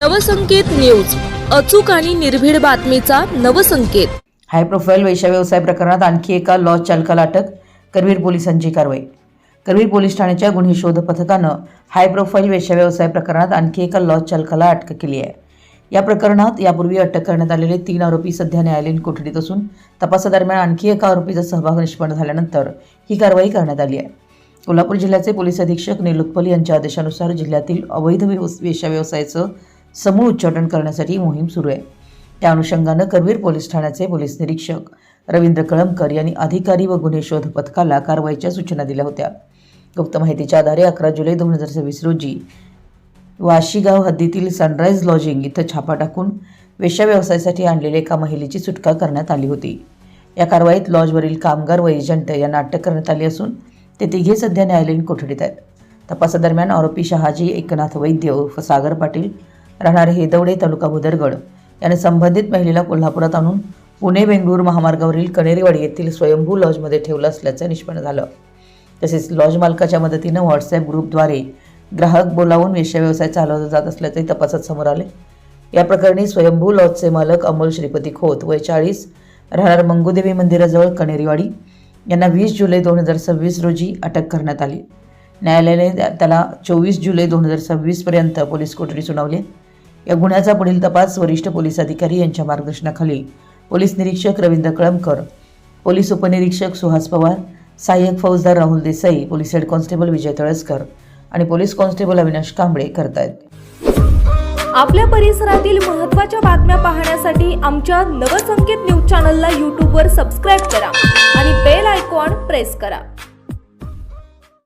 Navsanket news, अचूक आणि निर्भीड बातमीचा नवसंकेत। हाय प्रोफाईल वेश्या व्यवसाय प्रकरणात आणखी एका लॉज चालकाला अटक, करवीर पोलिसांची कारवाई। करवीर पोलीस ठाण्याच्या गुन्हे शोध पथकानं हाय प्रोफाईल वेश्या व्यवसाय प्रकरणात आणखी एका लॉज चालकाला अटक केली आहे। या प्रकरणात यापूर्वी अटक करण्यात आलेले 3 आरोपी सध्या न्यायालयीन कोठडीत असून तपासादरम्यान आणखी एका आरोपीचा सहभाग निष्पन्न झाल्यानंतर ही कारवाई करण्यात आली आहे। कोल्हापूर जिल्ह्याचे पोलीस अधीक्षक निलोत्पल यांच्या आदेशानुसार जिल्ह्यातील अवैध वेश्या व्यवसायाचं समूळ उच्चाटन करण्यासाठी मोहीम सुरू आहे। त्या अनुषंगानं करवीर पोलीस ठाण्याचे पोलीस निरीक्षक रवींद्र कळमकर यांनी अधिकारी व गुन्हे शोध पथकाला कारवाईच्या सूचना दिल्या होत्या। गुप्त माहितीच्या आधारे 11 जुलै 2026 रोजी वाशीगाव हद्दीतील सनराइज लॉजिंग इथं छापा टाकून वेश्या व्यवसायासाठी आणलेल्या एका महिलेची सुटका करण्यात आली होती। या कारवाईत लॉजवरील कामगार व एजंट यांना अटक करण्यात आली असून ते तिघे सध्या न्यायालयीन कोठडीत आहेत। तपासादरम्यान आरोपी शहाजी एकनाथ वैद्य उर्फ सागर पाटील राहणारे हेदवडे तालुका भुदरगड याने संबंधित महिलेला कोल्हापुरात आणून पुणे बेंगळूर महामार्गावरील कणेरीवाडी येथील स्वयंभू लॉजमध्ये ठेवलं असल्याचं निष्पन्न झालं। तसेच लॉज मालकाच्या मदतीनं व्हॉट्सॲप ग्रुपद्वारे ग्राहक बोलावून वेश्या व्यवसाय चालवला जात असल्याचे तपासात समोर आले। या प्रकरणी स्वयंभू लॉजचे मालक अमोल श्रीपती खोत वय 40 राहणार मंगूदेवी मंदिराजवळ कणेरीवाडी यांना 20 जुलै 2026 रोजी अटक करण्यात आली। न्यायालयाने त्याला 24 जुलै 2026 पर्यंत पोलीस कोठडी सुनावली। या गुन्ह्याचा पुढील तपास वरिष्ठ पोलीस अधिकारी यांच्या मार्गदर्शनाखाली पोलीस निरीक्षक रवींद्र कळमकर, पोलीस उपनिरीक्षक सुहास पवार, सहाय्यक फौजदार Rahul Desai, police head constable Vijay Talaskar आणि पोलीस कॉन्स्टेबल अविनाश कांबळे करतायत। आपल्या परिसरातील महत्त्वाच्या बातम्या पाहण्यासाठी आमच्या नवसंकेत न्यूज चॅनलला YouTube वर सबस्क्राइब करा आणि बेल आयकॉन प्रेस करा।